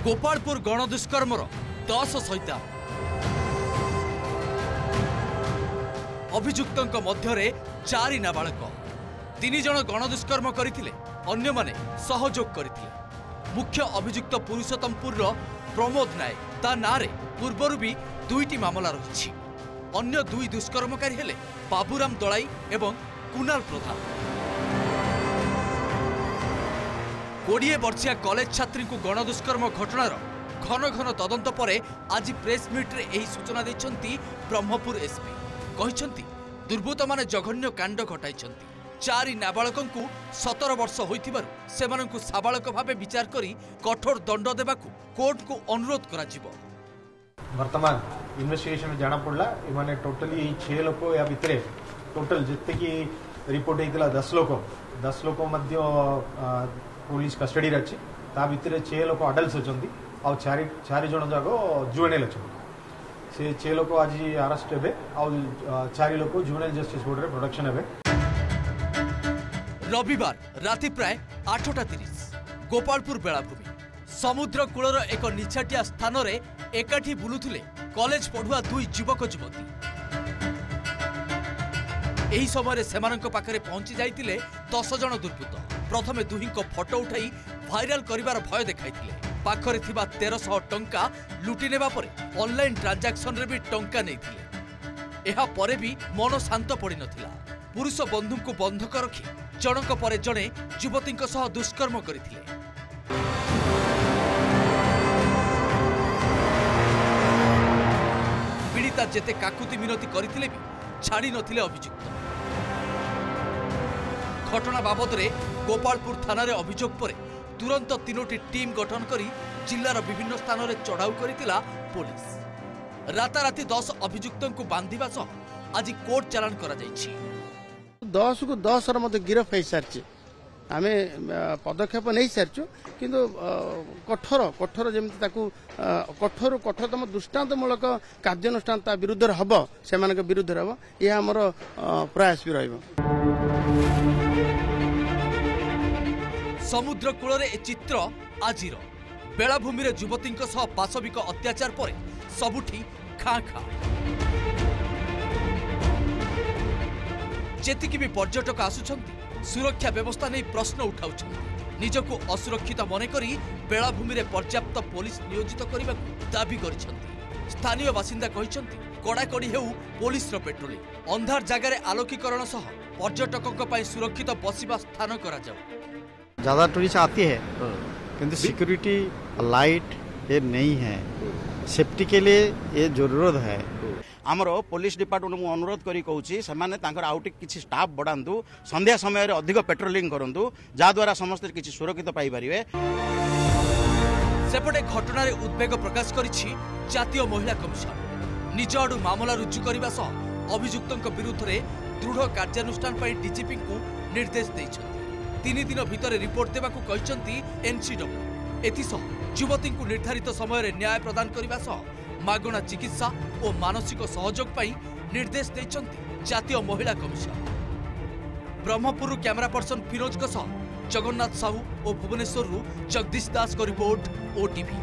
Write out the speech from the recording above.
गोपालपुर गणदुष्कर्मर 10 सैता अभियुक्तों मध्य 4 नाबालक 3 जन गणदुष्कर्म करथिले अन्य माने सहयोग करथिले। मुख्य अभियुक्त पुरुषोत्तमपुर प्रमोद नायक ता नारे पूर्वर भी 2टी मामला रही। अन्य 2 दुष्कर्मकारी हेले बाबूराम दलाई एवं कुणाल प्रधान। 20 वर्षीय कॉलेज छात्री को गणदुष्कर्म घटनार घन घन तदंत पर आज प्रेस मीट रे एही सूचना दैछंती ब्रह्मपुर एसपी। कहिछंती दुर्बृत्त माने जघन्य कांड घटाइछंती। 4 नाबालकों को 17 वर्ष होइथिबारु सेमानंकु साबालक भावे विचार करी कठोर दंड देबाकू कोर्ट को अनुरोध करा जिवो। वर्तमान इन्वेस्टिगेशन में जाना पड़ला इमाने टोटली 6 लोक या भितरे टोटल जिते की रिपोर्ट होइतला 10 लोक मध्य पुलिस कस्टडी रे अछि। ता भितरे 6 लोक अडल्ट्स अछंती आ 4 जण जाको जुवेनाइल अछंती। से 6 लोक आज अरेस्ट हेबे आ 4 लोक जुवेनाइल जस्टिस बोर्ड रे प्रोडक्शन हेबे। रविवार राति प्राय 8:30 गोपालपुर बेलाभूमि समुद्र कूलर एक निछाटिया स्थान रे एकाठी बुलुथिले कॉलेज पढ़ुआ 2 युवक युवती। एही समय सेमानंक पाखरे पहुंची जाइतिले 10 जन दुर्बृत्त। प्रथमे दुहींको फोटो उठाई भाइराल करिवार भय देखाइतिले। पाखरे थिबा 1300 टंका लुटि नेबा परे ऑनलाइन ट्रांजैक्शन रे भी टंका नेइतिले। एहा परे भी मन शांत पड़ी नथिला। पुरुष बंधु को बंधक रखी जनक परे जणे युवतींक सह दुष्कर्म करथिले। पीड़िता जेते काकुति मिनती करथिले भी छाड़ी नथिले अभियुक्त। घटना बाबद रे गोपालपुर थाना रे अभियोग परे तुरंत 3टी टीम गठन करी जिल्लार विभिन्न स्थान रे चढ़ाऊ करितिला पुलिस। राताराति 10 अभियुक्तों को बांधिबा सह आज कोर्ट चालान करा जायछि। 10 को 10 मत गिरफ हो सारी आम पदक्षेप नहीं सारी किंतु कठोर जमी कठोरतम दृष्टान्तमूलक कार्यानुष्ठान विरुद्ध हम से विरुद्ध हम यह आमर प्रयास भी रही। समुद्र कूल ए चित्र आजिर बेलाभूमि युवती सह पाशविक अत्याचार पर सबुठी खाँ खाँ। जेतिकी भी पर्यटक आसुछंती सुरक्षा व्यवस्था नहीं प्रश्न उठाउछंती। निजको असुरक्षित मनेकरी बेलाभूमि रे पर्याप्त पुलिस नियोजित करने दाबी करिछंती। स्थानीय बासिंदा कहिछंती कड़ाकड़ी हेउ पुलिस रो पेट्रोलिंग अंधार जगार आलोकीकरण सह पर्यटकों पई सुरक्षित बसिबा स्थान करा जाऊ। ज्यादा टूरिस्ट आती है किंतु सिक्योरिटी लाइट ये नहीं है। सेफ्टी के लिए ये जरूरत है। आमर पुलिस डिपार्टमेंट को अनुरोध करी कहूची सेमाने तांकर आउट किछि स्टाफ बढ़ांतु संध्या समय रे अधिक पेट्रोलिंग करंतु जा द्वारा समस्त किछि सुरक्षित पाई परिवे। सेपटे घटना रे उद्वेग प्रकाश करिछि जातीय महिला कमिशन। निज आडू मामला रुजु करबा सह अभियुक्तों विरुद्ध रे दृढ़ कार्यानुष्ठान पई डीजीपी को निर्देश दैछथि। 3 दिन भितर रिपोर्ट देबाकू कहिसंती एनसीडब्ल्यू। एथिसह युवती को निर्धारित समय रे न्याय प्रदान करबा सह मागणा चिकित्सा और मानसिक सहयोग पाई निर्देश दैछंती जातीय महिला commission. Brahmapur camera person Firoz सह जगन्नाथ साहू और भुवनेश्वर जगदीश दास को रिपोर्ट ओटीवी।